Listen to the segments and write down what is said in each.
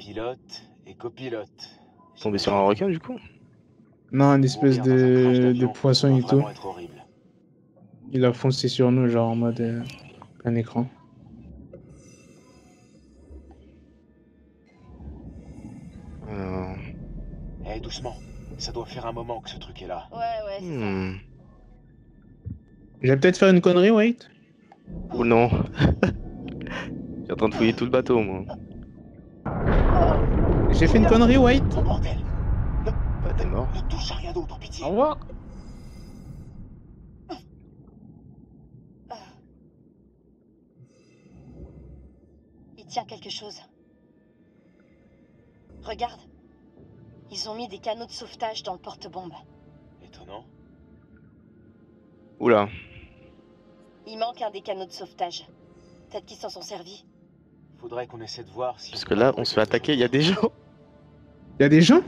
Pilote et copilote. Tombé sur un requin du coup? Non, une espèce Mourir dans un crash de d'avion, poisson ça doit et tout. vraiment être horrible. Il a foncé sur nous, genre en mode plein écran. Eh, doucement. Ça doit faire un moment que ce truc est là. Ouais, c'est ça. Je vais peut-être faire une connerie, wait. Oh non. Je suis en train de fouiller tout le bateau, moi. J'ai fait une connerie, wait. Oh bordel! Bah, t'es mort. Ne touche à rien d'autre, pitié. Au revoir. Il tient quelque chose. Regarde. Ils ont mis des canaux de sauvetage dans le porte-bombe. Étonnant. Oula. Il manque un des canaux de sauvetage. Peut-être qu'ils s'en sont servis. Faudrait qu'on essaie de voir si... Parce que là, on se fait attaquer, il y a des gens. Il y a des gens?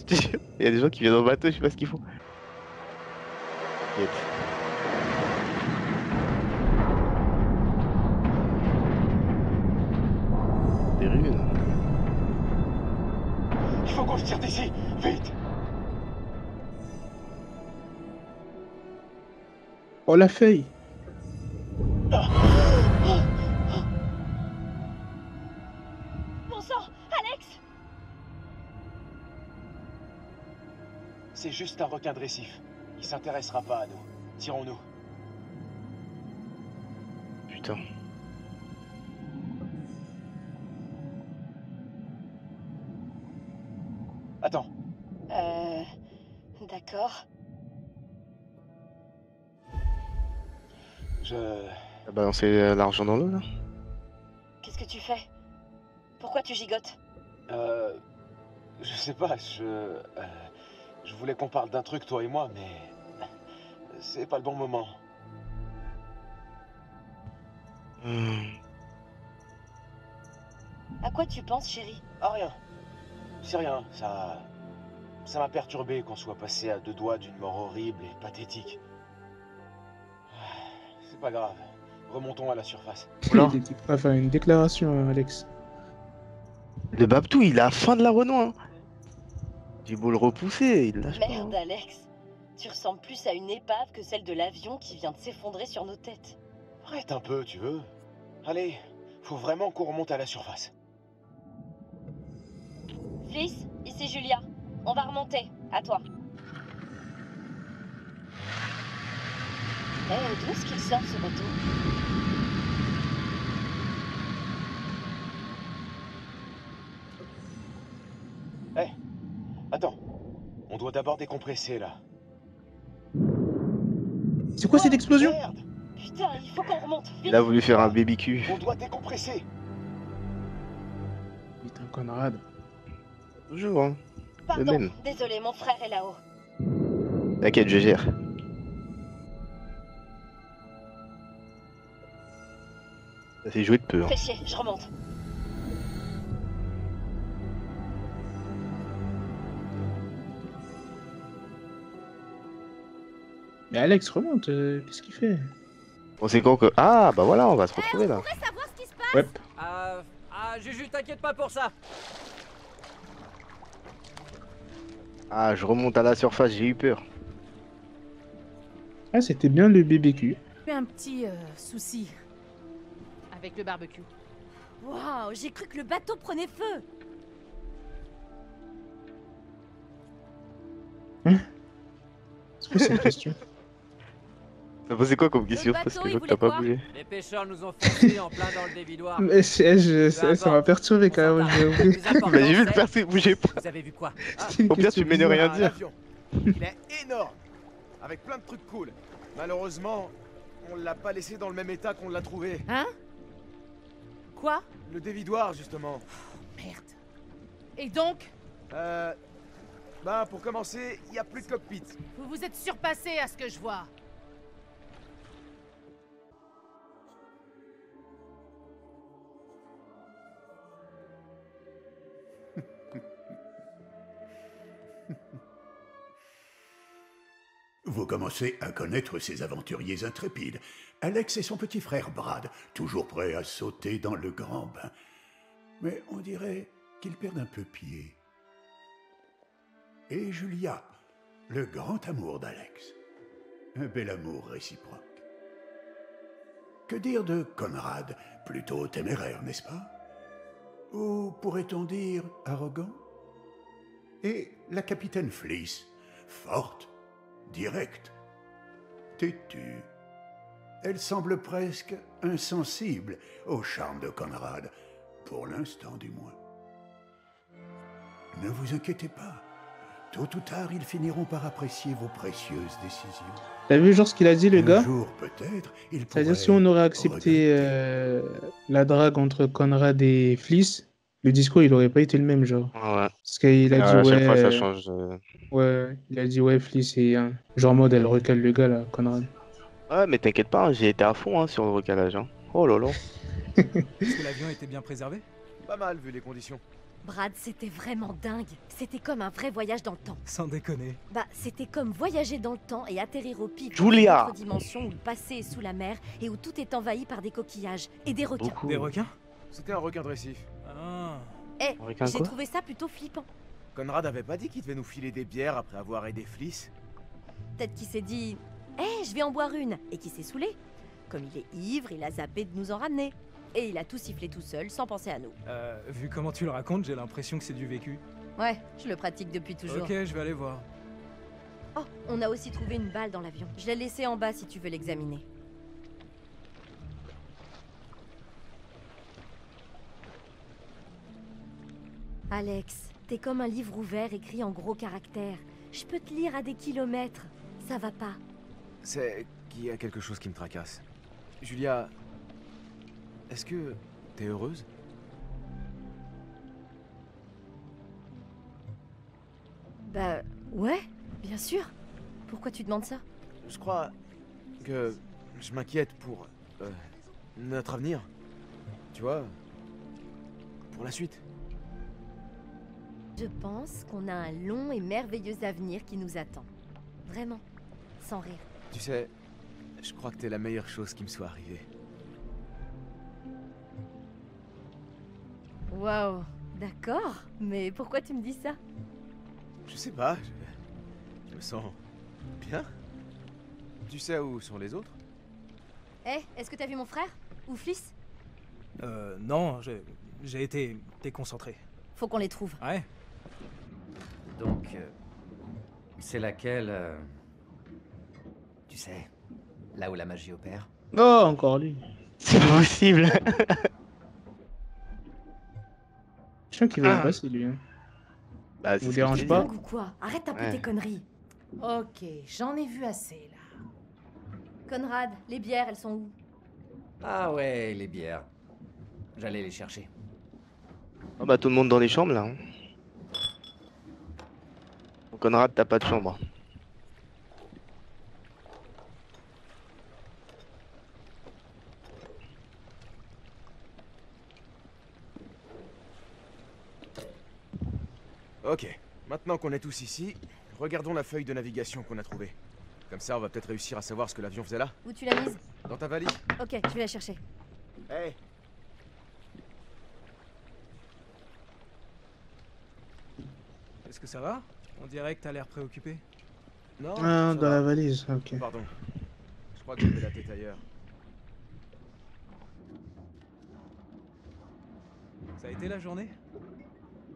Je te jure, il y a des gens qui viennent au bateau, je sais pas ce qu'ils font. T'inquiète. Des ruines. Il faut qu'on se tire d'ici, vite! Oh, la feuille. Mon sang, Alex! C'est juste un requin de récif. Il s'intéressera pas à nous. Tirons-nous. Putain. Attends. D'accord. T'as balancé l'argent dans l'eau là? Qu'est-ce que tu fais? Pourquoi tu gigotes? Je sais pas, je voulais qu'on parle d'un truc, toi et moi, mais... C'est pas le bon moment. À quoi tu penses, chérie? Ah, rien. C'est rien, ça m'a perturbé qu'on soit passé à deux doigts d'une mort horrible et pathétique. C'est pas grave. Remontons à la surface. Oula. Il était prêt à faire une déclaration, Alex. Le Babtou, il a faim de la Renoir. Hein. J'ai beau le repousser, il lâche pas. Merde, Alex. Tu ressembles plus à une épave que celle de l'avion qui vient de s'effondrer sur nos têtes. Arrête un peu, tu veux? Allez, faut vraiment qu'on remonte à la surface. Fliss, ici Julia. On va remonter. À toi. D'où est-ce qu'il sort ce bateau? Attends, on doit d'abord décompresser là. C'est quoi cette explosion? Merde! Putain, il faut qu'on remonte. Vite. Il a voulu faire un BBQ. On doit décompresser. Putain, Conrad. Toujours, hein. Pardon, même. désolé, mon frère est là-haut. T'inquiète, je gère. Ça s'est joué de peu. Hein. Fais chier, je remonte. Mais Alex, remonte, qu'est-ce qu'il fait? On sait quand que... Ah, bah voilà, on va se retrouver là. Savoir ce qui se passe. Ouais. Juju, t'inquiète pas pour ça. Ah, je remonte à la surface, j'ai eu peur. Ah, c'était bien le BBQ. J'ai un petit souci avec le barbecue. Waouh, j'ai cru que le bateau prenait feu. C'est quoi cette question? T'as posé quoi comme question? bateau, Parce que il je vois que t'as voulait pas quoi bougé. Les pêcheurs nous ont forcés en plein dans le dévidoir. Mais ça m'a perturbé quand même, j'ai oublié. Bah, j'ai vu le percer bouger pas. Vous avez vu quoi? C'était une Au pire, question tu m'aimes rien bizarre. dire. L'avion. Il est énorme, avec plein de trucs cool. Malheureusement, on l'a pas laissé dans le même état qu'on l'a trouvé. Hein? Quoi? Le dévidoir, justement. Merde. Et donc, Bah, pour commencer, il y a plus de cockpit. vous vous êtes surpassé à ce que je vois. Vous commencez à connaître ces aventuriers intrépides. Alex et son petit frère Brad, toujours prêts à sauter dans le grand bain. Mais on dirait qu'il perde un peu pied. Et Julia, le grand amour d'Alex. Un bel amour réciproque. Que dire de Conrad, plutôt téméraire, n'est-ce pas? Ou pourrait-on dire arrogant? Et la capitaine Fliss, forte, directe, têtue. Elle semble presque insensible au charme de Conrad, pour l'instant du moins. Ne vous inquiétez pas, tôt ou tard ils finiront par apprécier vos précieuses décisions. T'as vu genre ce qu'il a dit le Un gars? jour peut-être, ils C'est-à-dire pourraient si on aurait accepté regretter. la drague entre Conrad et Fliss, le discours il aurait pas été le même genre. Ouais. Parce qu'il a dit À chaque ouais, fois, ça change. ouais, il a dit ouais Fliss et genre en mode elle recale le gars là, Conrad. Ouais, mais t'inquiète pas, hein, j'ai été à fond hein, sur le recalage. Hein. Oh là là. Est-ce que l'avion était bien préservé? Pas mal vu les conditions. Brad, c'était vraiment dingue. C'était comme un vrai voyage dans le temps. Sans déconner. Bah, c'était comme voyager dans le temps et atterrir au pic Julia. d'une autre dimension où le passé est sous la mer et où tout est envahi par des coquillages et des requins. Beaucoup. Des requins? C'était un requin de récif. Ah. Eh, Requin j'ai quoi? trouvé ça plutôt flippant. Conrad avait pas dit qu'il devait nous filer des bières après avoir aidé Fliss? Peut-être qu'il s'est dit « Eh, je vais en boire une !» et qu'il s'est saoulé. Comme il est ivre, il a zappé de nous en ramener. Et il a tout sifflé tout seul, sans penser à nous. Vu comment tu le racontes, j'ai l'impression que c'est du vécu. Ouais, je le pratique depuis toujours. Ok, je vais aller voir. Oh, on a aussi trouvé une balle dans l'avion. Je l'ai laissée en bas si tu veux l'examiner. Alex, t'es comme un livre ouvert écrit en gros caractères. Je peux te lire à des kilomètres. Ça va pas. C'est qu'il y a quelque chose qui me tracasse. Julia, est-ce que t'es heureuse? Bah, ouais, bien sûr. Pourquoi tu demandes ça? Je crois que je m'inquiète pour notre avenir. Tu vois, pour la suite. Je pense qu'on a un long et merveilleux avenir qui nous attend. Vraiment, sans rire. Tu sais, je crois que t'es la meilleure chose qui me soit arrivée. Waouh, d'accord. Mais pourquoi tu me dis ça? Je sais pas, je me sens bien. Tu sais où sont les autres? Eh, est-ce que t'as vu mon frère? Ou Fliss? Non, j'ai été déconcentré. Faut qu'on les trouve. Ouais. Donc, c'est laquelle tu sais, là où la magie opère? Oh, encore lui. C'est pas possible. Je sens qu'il va me passer lui. Hein. Bah, Vous c'est dérange ce que je pas? t'ai dit. Ou quoi? Arrête un peu Ouais. tes conneries. Ok, j'en ai vu assez là. Conrad, les bières, elles sont où? Ah ouais, les bières. J'allais les chercher. Oh, bah tout le monde dans les chambres là. Hein. Conrad, t'as pas de chambre. Ok, maintenant qu'on est tous ici, regardons la feuille de navigation qu'on a trouvée. Comme ça, on va peut-être réussir à savoir ce que l'avion faisait là. Où tu l'as mise? Dans ta valise. Ok, je vais la chercher. Hey. Est-ce que ça va? On dirait que t'as l'air préoccupé. Non, Ah, ça dans va. la valise, ok. Pardon. Je crois que j'avais la tête ailleurs. Ça a été la journée?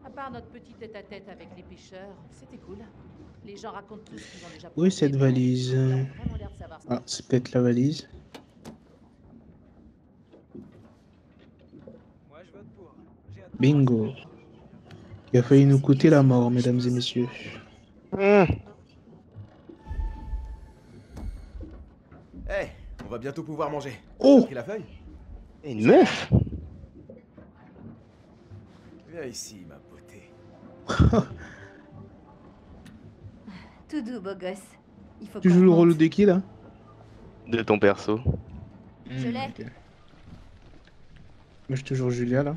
À part notre petit tête-à-tête avec les pêcheurs, c'était cool. Les gens racontent tous qu'ils ont déjà... Où est cette valise? Ils ont vraiment l'air de savoir ce Ah, c'est peut-être la valise. Moi, je vote pour. J'ai hâte. Bingo. Il a failli nous coûter la mort, mesdames et messieurs. Hey, on va bientôt pouvoir manger. Oh! T'as pris la feuille? Une meuf? Viens ici, ma beauté. Tout doux, beau gosse. Il faut Tu qu'on joues le remonte. rôle de qui là? De ton perso. Je l'ai. Ok. Moi je suis toujours Julia là.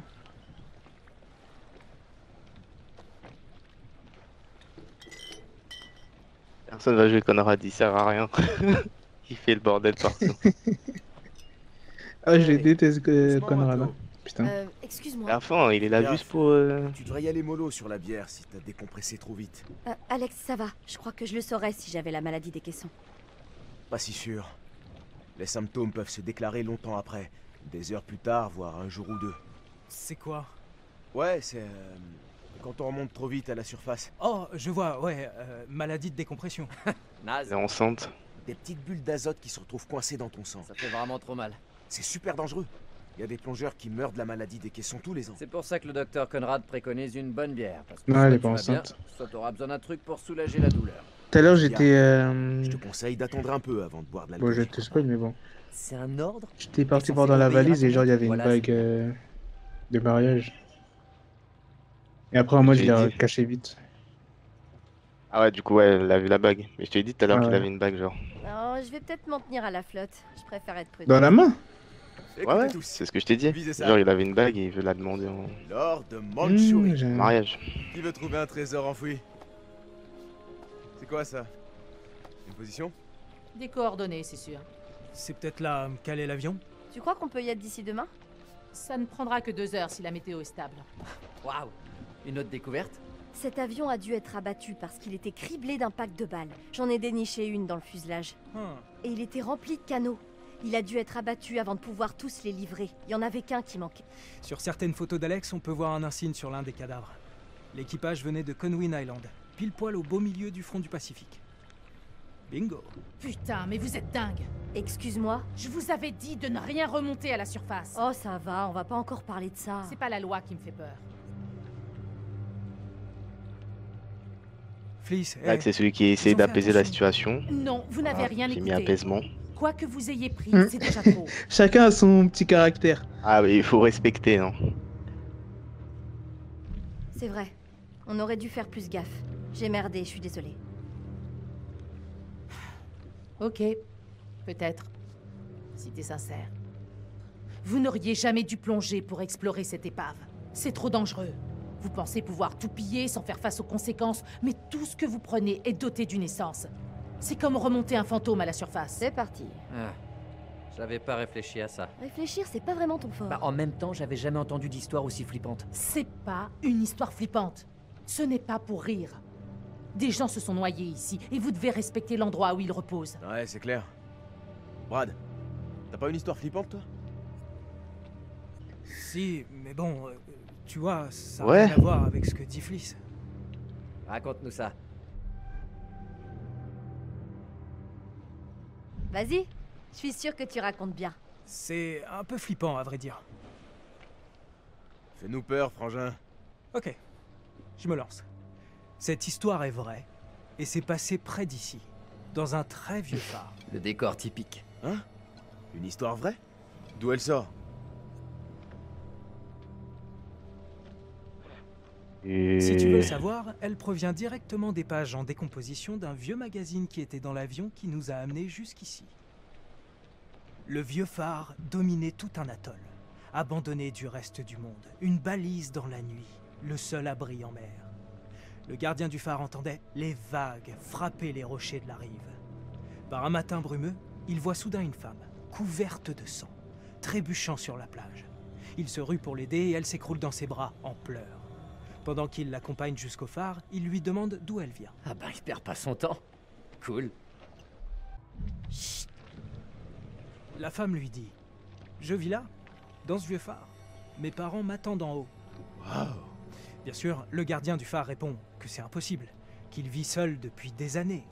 Personne va jouer Conrad, il sert à rien. Il fait le bordel partout. Ah, je les Hey, déteste doucement, Conrad. Marco. Hein. Putain. Excuse-moi. À la fin, il est là Gaffe. juste pour... Tu devrais y aller mollo sur la bière si t'as décompressé trop vite. Alex, ça va. Je crois que je le saurais si j'avais la maladie des caissons. Pas si sûr. Les symptômes peuvent se déclarer longtemps après. Des heures plus tard, voire un jour ou deux. C'est quoi? Ouais, c'est... quand on remonte trop vite à la surface. Oh, je vois, ouais, maladie de décompression. Elle Naze, est enceinte. Des petites bulles d'azote qui se retrouvent coincées dans ton sang. ça fait vraiment trop mal. C'est super dangereux. Il y a des plongeurs qui meurent de la maladie des caissons tous les ans. C'est pour ça que le docteur Conrad préconise une bonne bière. Parce que Non, soit elle est tu pas vas bien, enceinte. soit t'auras besoin d'un truc pour soulager la douleur. Tout à l'heure, j'étais. Je te conseille d'attendre un peu avant de boire de Bon, l'alcool. je te spoil, mais bon. C'est un ordre? J'étais parti censé voir dans la obéir à valise et ton genre, il y avait une voilà, bague c'est- de mariage. Et après, moi, je J'ai l'ai dit. caché vite. Ah ouais, du coup, ouais, elle a vu la bague. Mais je t'ai dit tout à l'heure Ah qu'il ouais. avait une bague, genre. Non, je vais peut-être m'en tenir à la flotte. Je préfère être prudente. Dans la main? Écoutez Ouais, ouais, tous. c'est ce que je t'ai dit. Visez ça. Genre, il avait une bague et il veut la demander en L'or de Mandchourie. J'ai- mariage. Qui veut trouver un trésor enfoui? C'est quoi ça? Une position? Des coordonnées, c'est sûr. C'est peut-être là quel est l'avion? Tu crois qu'on peut y être d'ici demain? Ça ne prendra que 2 heures si la météo est stable. Waouh! Une autre découverte? Cet avion a dû être abattu parce qu'il était criblé d'impacts de balles. J'en ai déniché une dans le fuselage. Et il était rempli de canaux. Il a dû être abattu avant de pouvoir tous les livrer. Il y en avait qu'un qui manquait. Sur certaines photos d'Alex, on peut voir un insigne sur l'un des cadavres. L'équipage venait de Conwin Island, pile poil au beau milieu du front du Pacifique. Bingo! Putain, mais vous êtes dingue. Excuse-moi. Je vous avais dit de ne rien remonter à la surface. Oh, ça va, on va pas encore parler de ça. C'est pas la loi qui me fait peur. Fleece, Là, c'est celui qui essaie Ils ont fait d'apaiser la attention. situation. Non, vous n'avez Voilà, rien j'ai mis écouté. apaisement. Quoi que vous ayez pris, Hmm. c'est déjà trop. Chacun a son petit caractère. Ah, mais il faut respecter, non? C'est vrai. On aurait dû faire plus gaffe. J'ai merdé, je suis désolée. Ok, peut-être. Si t'es sincère. Vous n'auriez jamais dû plonger pour explorer cette épave. C'est trop dangereux. Vous pensez pouvoir tout piller sans faire face aux conséquences, mais tout ce que vous prenez est doté d'une essence. C'est comme remonter un fantôme à la surface. C'est parti. Ah, j'avais pas réfléchi à ça. Réfléchir, c'est pas vraiment ton fort. Bah, en même temps, j'avais jamais entendu d'histoire aussi flippante. C'est pas une histoire flippante. Ce n'est pas pour rire. Des gens se sont noyés ici, et vous devez respecter l'endroit où ils reposent. Ouais, c'est clair. Brad, t'as pas une histoire flippante, toi? Si, mais bon, tu vois, ça Ouais. n'a rien à voir avec ce que dit Fleece. Raconte-nous ça. Vas-y, je suis sûre que tu racontes bien. C'est un peu flippant, à vrai dire. Fais-nous peur, frangin. Ok, je me lance. Cette histoire est vraie, et c'est passé près d'ici, dans un très vieux phare. Le décor typique. Hein? Une histoire vraie? D'où elle sort? Et... Si tu veux le savoir, elle provient directement des pages en décomposition d'un vieux magazine qui était dans l'avion qui nous a amenés jusqu'ici. Le vieux phare dominait tout un atoll, abandonné du reste du monde, une balise dans la nuit, le seul abri en mer. Le gardien du phare entendait les vagues frapper les rochers de la rive. Par un matin brumeux, il voit soudain une femme, couverte de sang, trébuchant sur la plage. Il se rue pour l'aider et elle s'écroule dans ses bras en pleurs. Pendant qu'il l'accompagne jusqu'au phare, il lui demande d'où elle vient. Ah bah, il perd pas son temps. Cool. La femme lui dit « Je vis là, dans ce vieux phare. Mes parents m'attendent en haut. » Bien sûr, le gardien du phare répond que c'est impossible, qu'il vit seul depuis des années.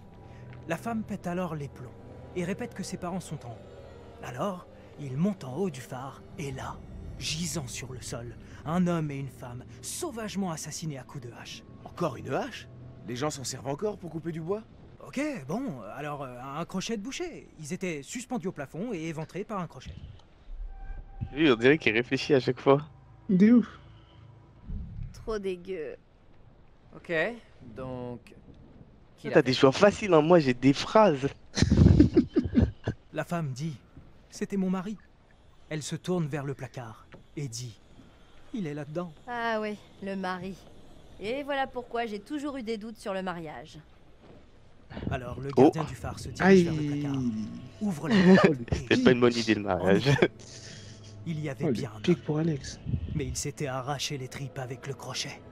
La femme pète alors les plombs et répète que ses parents sont en haut. Alors, il monte en haut du phare et là, gisant sur le sol, un homme et une femme sauvagement assassinés à coups de hache. Encore une hache? Les gens s'en servent encore pour couper du bois? Ok, bon, alors un crochet de boucher. Ils étaient suspendus au plafond et éventrés par un crochet. Oui, on dirait qu'il réfléchit à chaque fois. De ouf. Trop dégueu. Ok, donc... Qui l'a T'as fait? des choix faciles, hein. Moi j'ai des phrases. La femme dit « C'était mon mari ». Elle se tourne vers le placard et dit « Il est là-dedans ». Ah oui, le mari. Et voilà pourquoi j'ai toujours eu des doutes sur le mariage. Alors le gardien du phare se dirige vers le Aïe. placard, ouvre la porte et C'est pas une bonne idée le mariage. Il y avait Oh, bien le un pic homme, pour Alex. mais il s'était arraché les tripes avec le crochet.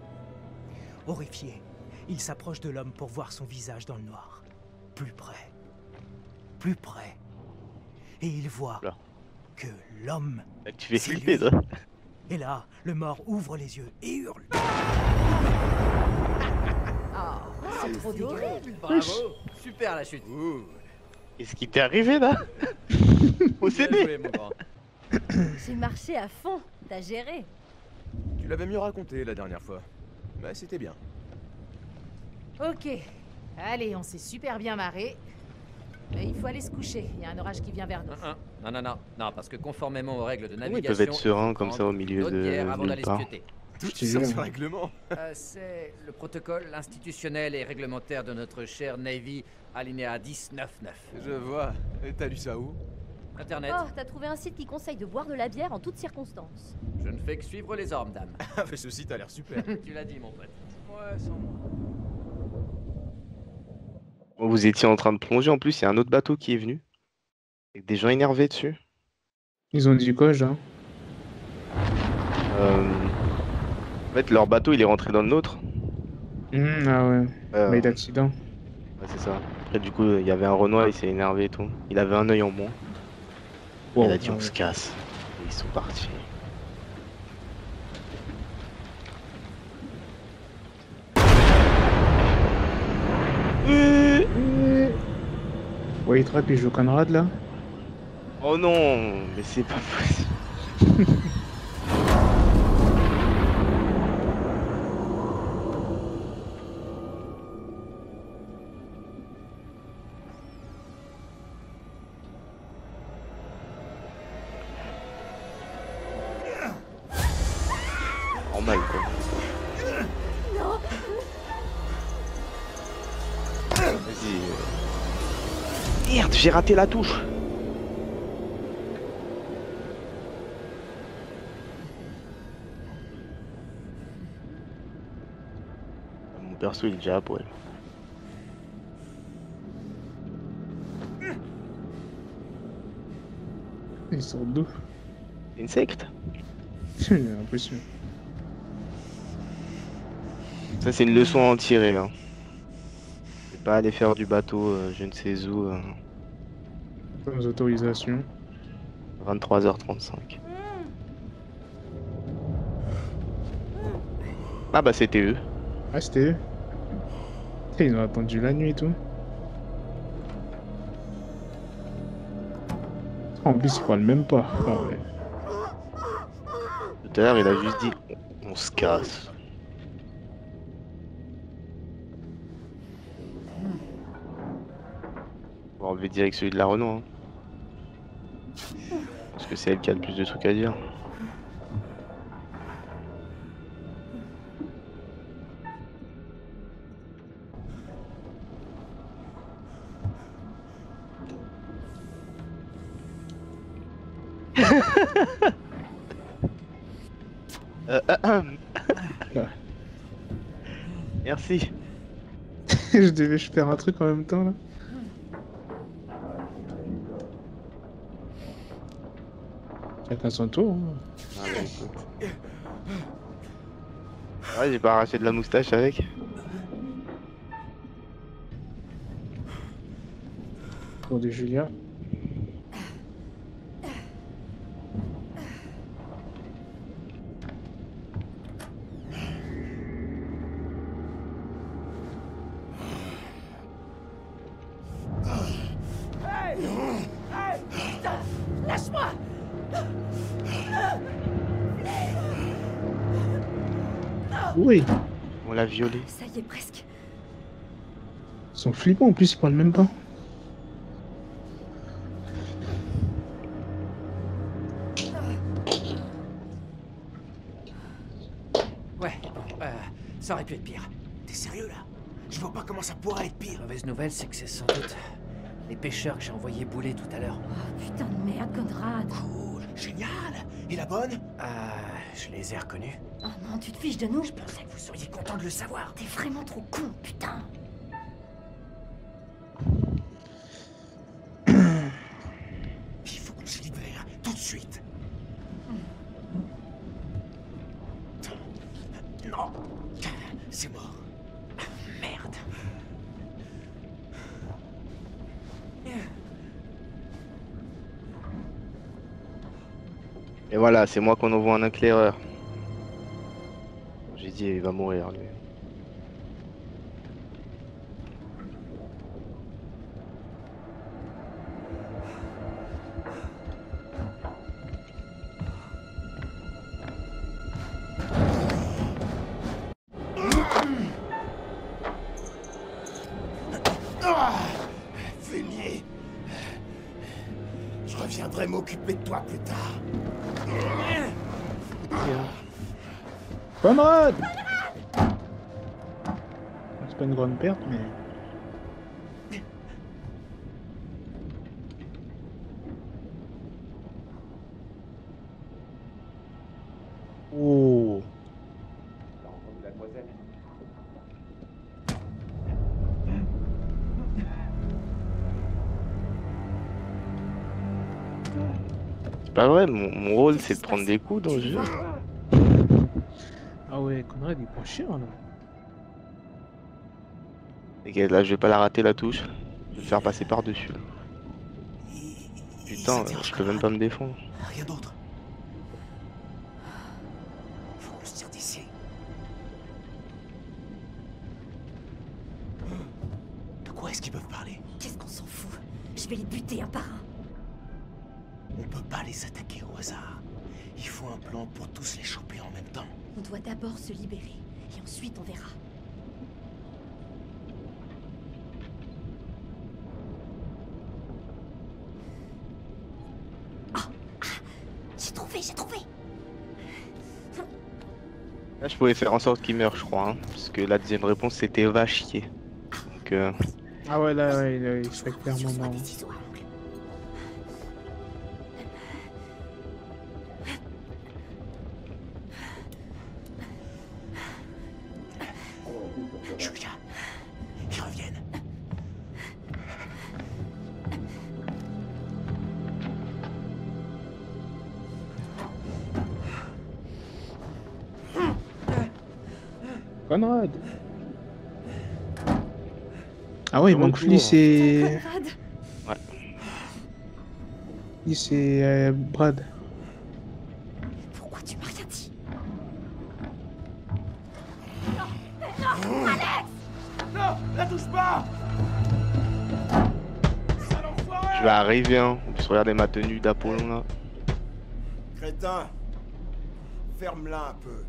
Horrifié, il s'approche de l'homme pour voir son visage dans le noir. Plus près. Plus près. Et il voit Là. que l'homme... Là que tu fais C'est flipper, lui. toi. Et là, le mort ouvre les yeux et hurle. Oh, c'est trop dégueu. Bravo. Super la chute. Qu'est-ce qui t'est arrivé, là? Au Bien CD. joué, mon grand. J'ai marché à fond. T'as géré. Tu l'avais mieux raconté la dernière fois. Mais c'était bien. Ok. Allez, on s'est super bien marré. Mais il faut aller se coucher. Il y a un orage qui vient vers nous. Non, parce que conformément aux règles de Comment ils navigation... peuvent être sereins comme faut ça au prendre milieu une autre de bière avant nulle d'aller se part? pioter. Tout te sur jure. ce règlement. C'est le protocole institutionnel et réglementaire de notre cher Navy, alinéa 10.9.9. Je vois. Et t'as lu ça où? Internet, Oh, t'as trouvé un site qui conseille de boire de la bière en toutes circonstances. je ne fais que suivre les ordres, dame. Ah, mais ceci t'as l'air super. Tu l'as dit, mon pote. Ouais, sans moi. Bon, vous étiez en train de plonger, en plus, il y a un autre bateau qui est venu. Avec des gens énervés dessus. Ils ont dit quoi, genre? En fait, leur bateau, il est rentré dans le nôtre. Ah ouais. Euh, Mais d'accident. ouais, c'est ça. Après, du coup, il y avait un Renoir, il s'est énervé et tout. Il avait un œil en moins. Il a dit, on se casse. Et ils sont partis. Ouais, il trappe, il joue Conrad là. Oh non, mais c'est pas possible. Normal quoi. Vas-y. Merde, j'ai raté la touche. Mon perso il est déjà à poil. Ils sont d'où? C'est une secte. J'ai l'impression. Ça c'est une leçon à en tirer là. C'est pas aller faire du bateau je ne sais où. Sans autorisation. 23h35. Ah bah c'était eux. Ah, c'était eux. Putain, ils ont attendu la nuit et tout. En plus, ils parlent même pas. Ah ouais. Tout à l'heure il a juste dit on se casse. On va enlever direct celui de la Renault. Hein. Parce que c'est elle qui a le plus de trucs à dire. Merci. Je devais faire un truc en même temps là. Chacun son tour. Hein. Ah, bah, écoute. Ouais, j'ai pas arraché de la moustache avec. Tour de Julia. Lâche-moi! Oui. On l'a violé. Ça y est, presque. Ils sont flippants en plus, ils parlent même pas. Ouais, ça aurait pu être pire. T'es sérieux là? Je vois pas comment ça pourrait être pire. La mauvaise nouvelle, c'est que c'est sans doute les pêcheurs que j'ai envoyés bouler tout à l'heure. Oh, putain de merde, Conrad. Cool, génial. Et la bonne? Je les ai reconnus. Oh non, tu te fiches de nous? Je pensais que vous seriez content de le savoir. T'es vraiment trop con, putain. Il faut qu'on se libère, tout de suite. C'est mort. Merde. Et voilà, c'est moi qu'on envoie un éclaireur. J'ai dit, il va mourir lui. Fumier. Je reviendrai m'occuper de toi plus tard. Conrad. C'est pas une grande perte, mais... Oh. C'est pas vrai, mon rôle c'est de prendre des coups dans le jeu. Ah ouais, Conrad il prend cher là. Et là je vais pas la rater la touche. Je vais me faire passer par dessus. Putain, je peux même pas me défendre. Rien d'autre. Faut qu'on se tire d'ici. De quoi est-ce qu'ils peuvent parler? Qu'est-ce qu'on s'en fout? Je vais les buter un par un. On peut pas les attaquer au hasard. Il faut un plan pour tous les choper en même temps. On doit d'abord se libérer, et ensuite on verra. J'ai trouvé. Là je pouvais faire en sorte qu'il meure je crois, hein, parce que la deuxième réponse c'était va chier. Donc Ah ouais, là ouais, il serait clairement mort. Julia, ils reviennent. Conrad. Ah ouais, il manque Fliss et... Ouais. Fliss et Brad. Pourquoi tu m'as rien dit? Non, la touche pas! je vais arriver hein. En plus regardez ma tenue d'Apollon là. Crétin, ferme-la un peu.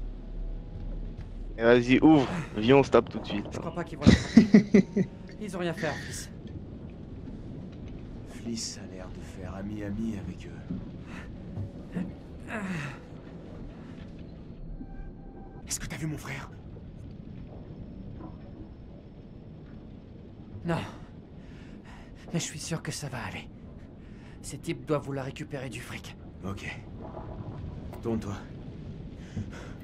Et vas-y ouvre, viens on se tape tout de suite. Je crois pas qu'ils vont l'attraper. Ils ont rien fait, Fliss. Fliss a l'air de faire ami-ami avec eux. Est-ce que t'as vu mon frère? Non. Mais je suis sûr que ça va aller. Ces types doivent vouloir récupérer du fric. Ok. Tourne-toi.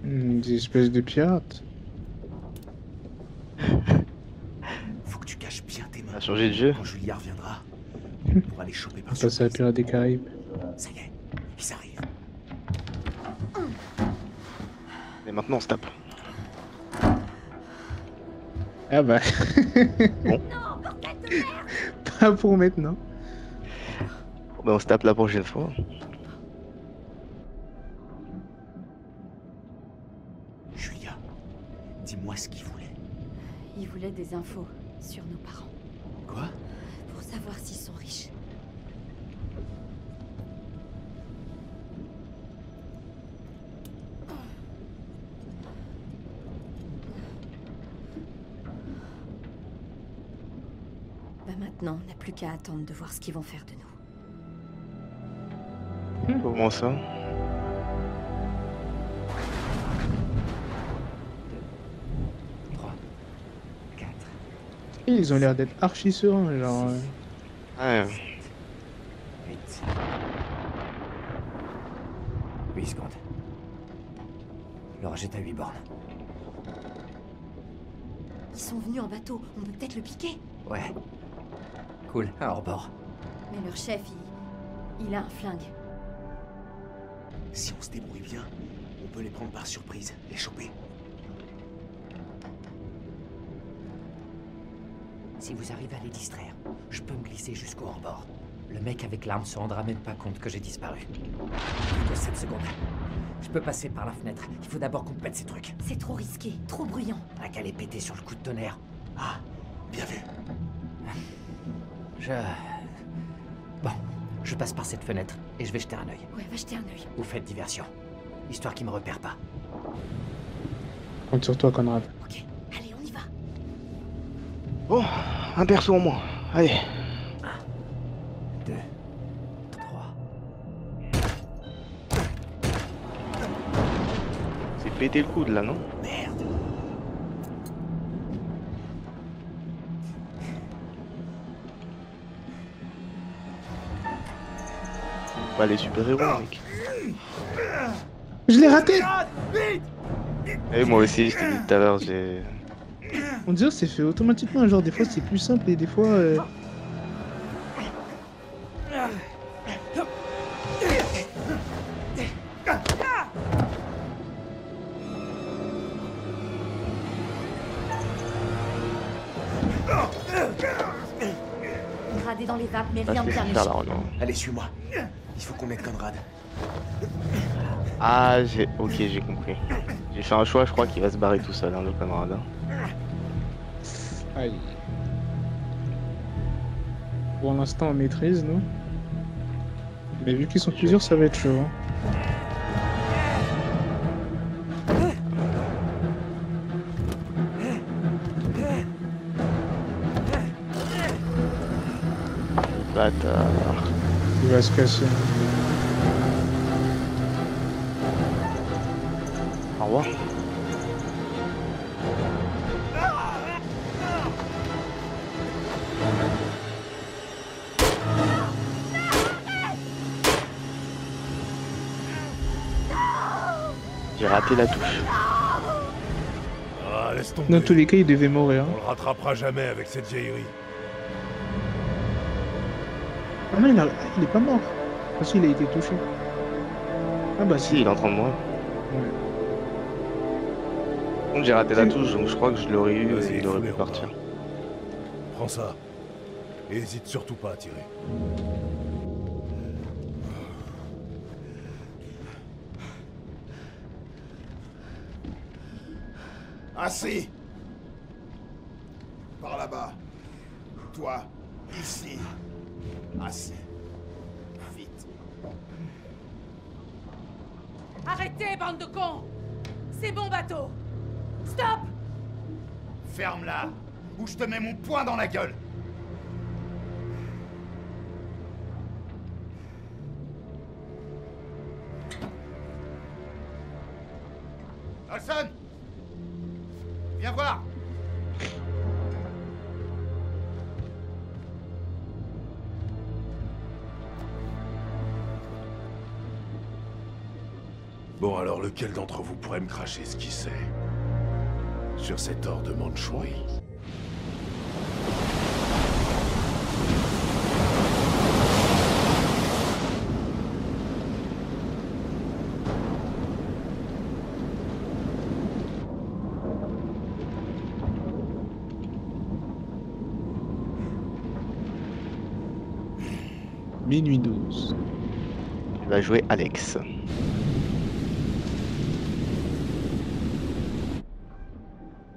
Des espèces de pirates. Faut que tu caches bien tes On mains. a changé de jeu. Quand Julia reviendra, pour aller choper par Passer à la surprise. Pirates des Caraïbes. Ça y est, ils arrivent. Et maintenant on se tape. Ah bah. Bon. Pas pour maintenant. Bon, ben on se tape la prochaine fois. Julia, dis-moi ce qu'ils voulaient. Il voulait des infos sur nos parents, Quoi? pour savoir s'ils sont riches. Bah maintenant, on n'a plus qu'à attendre de voir ce qu'ils vont faire de nous. Comment ça? Et ils ont l'air d'être archi sereins, genre. Ouais. 8 secondes. L'orage est à 8 bornes. Ils sont venus en bateau, on peut peut-être le piquer. Ouais. Cool, à hors-bord. Mais leur chef, il a un flingue. Si on se débrouille bien, on peut les prendre par surprise, les choper. Si vous arrivez à les distraire, je peux me glisser jusqu'au hors-bord. Le mec avec l'arme se rendra même pas compte que j'ai disparu. Plus que 7 secondes. Je peux passer par la fenêtre. Il faut d'abord qu'on pète ces trucs. C'est trop risqué, trop bruyant. Un qu'à les péter sur le coup de tonnerre. Ah, bien vu. Bon, je passe par cette fenêtre et je vais jeter un œil. Ouais, va jeter un œil. Vous faites diversion. Histoire qu'ils me repèrent pas. Compte sur toi, Conrad. Ok, allez, on y va. Bon, un perso en moins. Allez. 2, 3. C'est pété le coude là, non? Merde. Pas les super-héros, mec. Je l'ai raté! Et moi aussi, je t'ai dit tout à l'heure, j'ai... On dirait que c'est fait automatiquement, genre des fois c'est plus simple et des fois... Conrad est dans les vapes, mais Ah, rien de je bien vais faire la méchant. Renault. Allez, suis-moi. Il faut qu'on aide Conrad. Ah, j'ai... Ok, j'ai compris. J'ai fait un choix, je crois qu'il va se barrer tout seul, hein, le Conrad. Hein. Aïe. Pour l'instant on maîtrise, non? Mais vu qu'ils sont plusieurs, ça va être chaud. Hein. Bâtard. Il va se casser. Au revoir. J'ai raté la touche. Ah, laisse tomber. Dans tous les cas, il devait mourir. On le rattrapera jamais avec cette vieillerie. Ah non, il est pas mort. Parce qu'il a été touché. Ah bah Si, il est en train de mourir. Ouais. Par contre, j'ai raté la touche, donc je crois que je l'aurais eu Vas-y, et il aurait fous-les, pu partir. Prends ça. Et hésite surtout pas à tirer. Assez. Par là-bas. Toi, ici. Assez. Vite. Arrêtez, bande de cons! C'est bon, bateau! Stop! Ferme-la, ou je te mets mon poing dans la gueule. Olson! Viens voir! Bon, alors lequel d'entre vous pourrait me cracher ce qu'il sait sur cet or de Mandchourie? Minuit 12. Il va jouer Alex.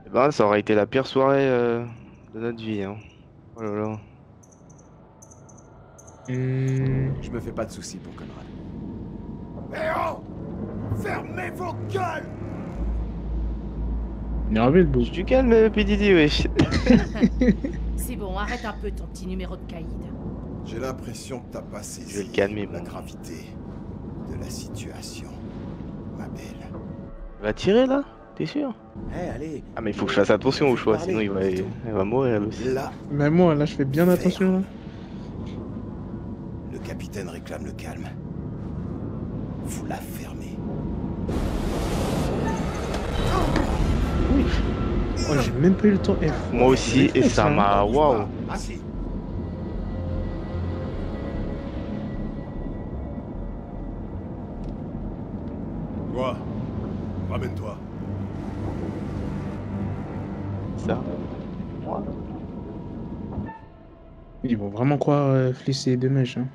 Eh ben, ça aurait été la pire soirée de notre vie. Hein. Oh là là. Je me fais pas de soucis pour Conrad. Eh oh! Fermez vos gueules! Énervé le beau. Tu calmes, PDD, wesh. C'est bon, arrête un peu ton petit numéro de caïd. J'ai l'impression que t'as pas saisi Je vais le calmer, la bon. gravité de la situation, ma belle. Il va tirer là? T'es sûr? Eh, allez. Ah mais il faut que je fasse attention au choix, sinon il va mourir là aussi. Là, Même moi, là, je fais bien attention. Là. le capitaine réclame le calme. Vous la fermez. Oh, j'ai même pas eu le temps. Moi aussi, et ça m'a... Waouh! Assis. Toi, ramène-toi. Ça. Moi. Ils vont vraiment croire Fliss et Demèche. Hein.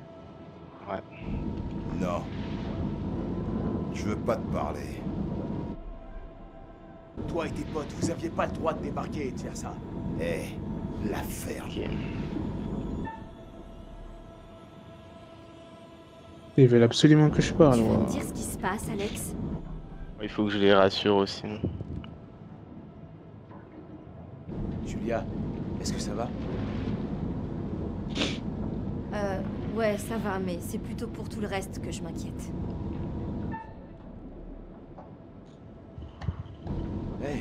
Ouais. Non. Je veux pas te parler. Toi et tes potes, vous aviez pas le droit de débarquer et de faire ça. Eh, la ferme. Ok. Ils veulent absolument que je parle. Tu veux me Ouais. dire ce qui se passe, Alex? Il faut que je les rassure aussi. Julia, est-ce que ça va? Ouais, ça va, mais c'est plutôt pour tout le reste que je m'inquiète. Eh,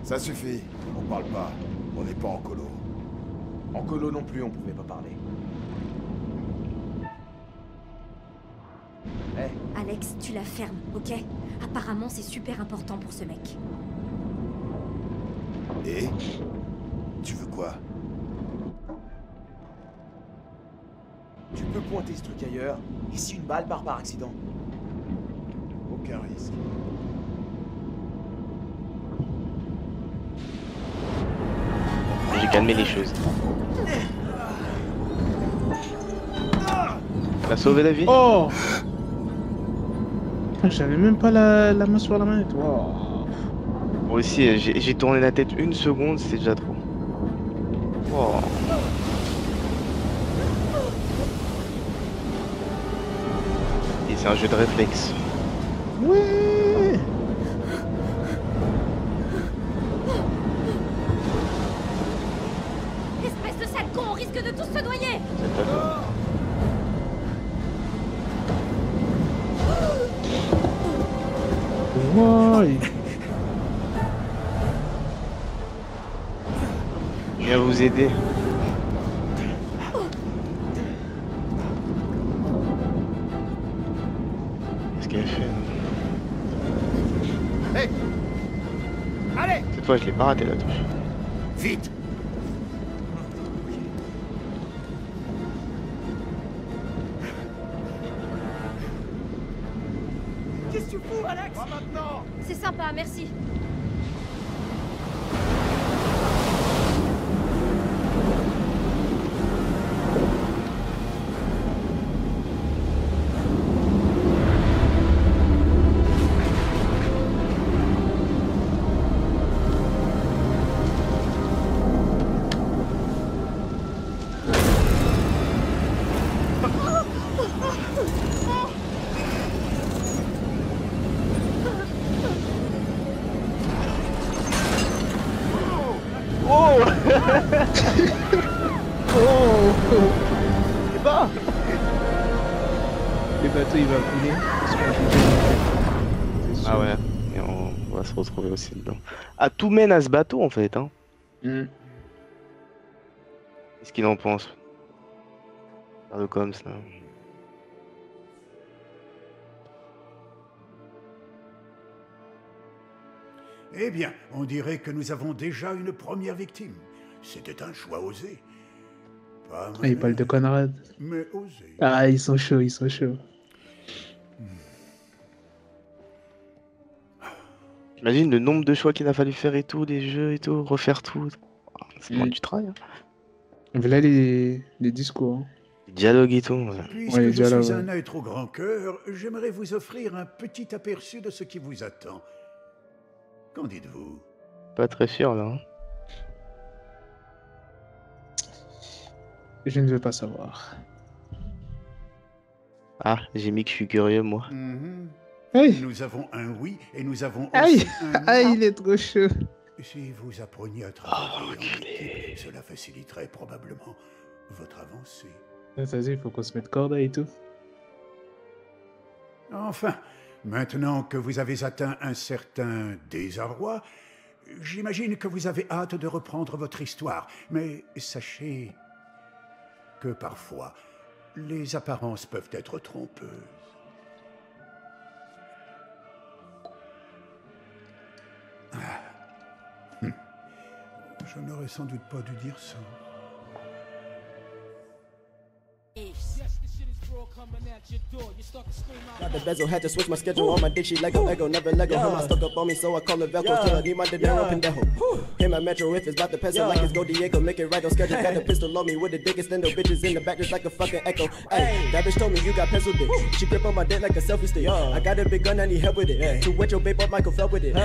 Ça suffit. On parle pas. On n'est pas en colo. en colo non plus, on pouvait pas parler. Eh, Alex, tu la fermes, ok? Apparemment, c'est super important pour ce mec. Et tu veux quoi? tu peux pointer ce truc ailleurs. Et si une balle part par accident? Aucun risque. J'ai calmé les choses. T'as sauvé la vie? Oh! Putain, j'avais même pas la main sur la manette. Wow. Moi aussi, j'ai tourné la tête une seconde, c'est déjà trop. Oh. Et c'est un jeu de réflexe. Ouais! Espèce de sale con, on risque de tous se noyer! C'est pas toi. Ouais! Je viens vous aider. Qu'est-ce qu'elle fait? Hey! Allez! Cette fois, je l'ai pas raté la touche. Vite! qu'est-ce que tu fous, Alex? Pas maintenant! C'est sympa, merci. C'est pas. Le bateau il va couler. Ah ouais. Et on va se retrouver aussi dedans. Ah, tout mène à ce bateau en fait. Hein. Qu'est-ce qu'il en pense? Faire le coms là. Eh bien, on dirait que nous avons déjà une première victime. C'était un choix osé. Pas Ah, il parle de Conrad. mais osé. Ah, ils sont chauds, ils sont chauds. T'imagines le nombre de choix qu'il a fallu faire et tout, des jeux et tout, refaire tout. C'est moins du travail. Hein. Là, les discours. Hein. Les dialogues et tout. Ouais. Puisque Ouais, je dialogue, suis ouais. un être au grand cœur, j'aimerais vous offrir un petit aperçu de ce qui vous attend. Qu'en dites-vous? Pas très sûr là. Hein. Je ne veux pas savoir. Ah, j'ai mis que je suis curieux moi. Hey. Nous avons un oui et nous avons Aïe, aussi un non. aïe, il est trop chaud. Si vous appreniez à travailler en équipe, cela faciliterait probablement votre avancée. Vas-y, il faut qu'on se mette corda et tout. Enfin, maintenant que vous avez atteint un certain désarroi, j'imagine que vous avez hâte de reprendre votre histoire. Mais sachez que parfois, les apparences peuvent être trompeuses. Je n'aurais sans doute pas dû dire ça. Got the bezel, had to switch my schedule. On my dick, she Lego, Ego, never Lego. Her mouth stuck up on me, so I call her Velcro. Till I need my dinero, pendejo. Hit my metro if it's about to peso, like it's Go Diego. Make it right on schedule. Got a pistol on me with the dick extendo. Bitches in the back just like a fucking echo. Hey, that bitch told me you got pencil dick. She grip on my dick like a selfie stick. I got a big gun, I need help with it. To wet your babe up, Michael fell with it.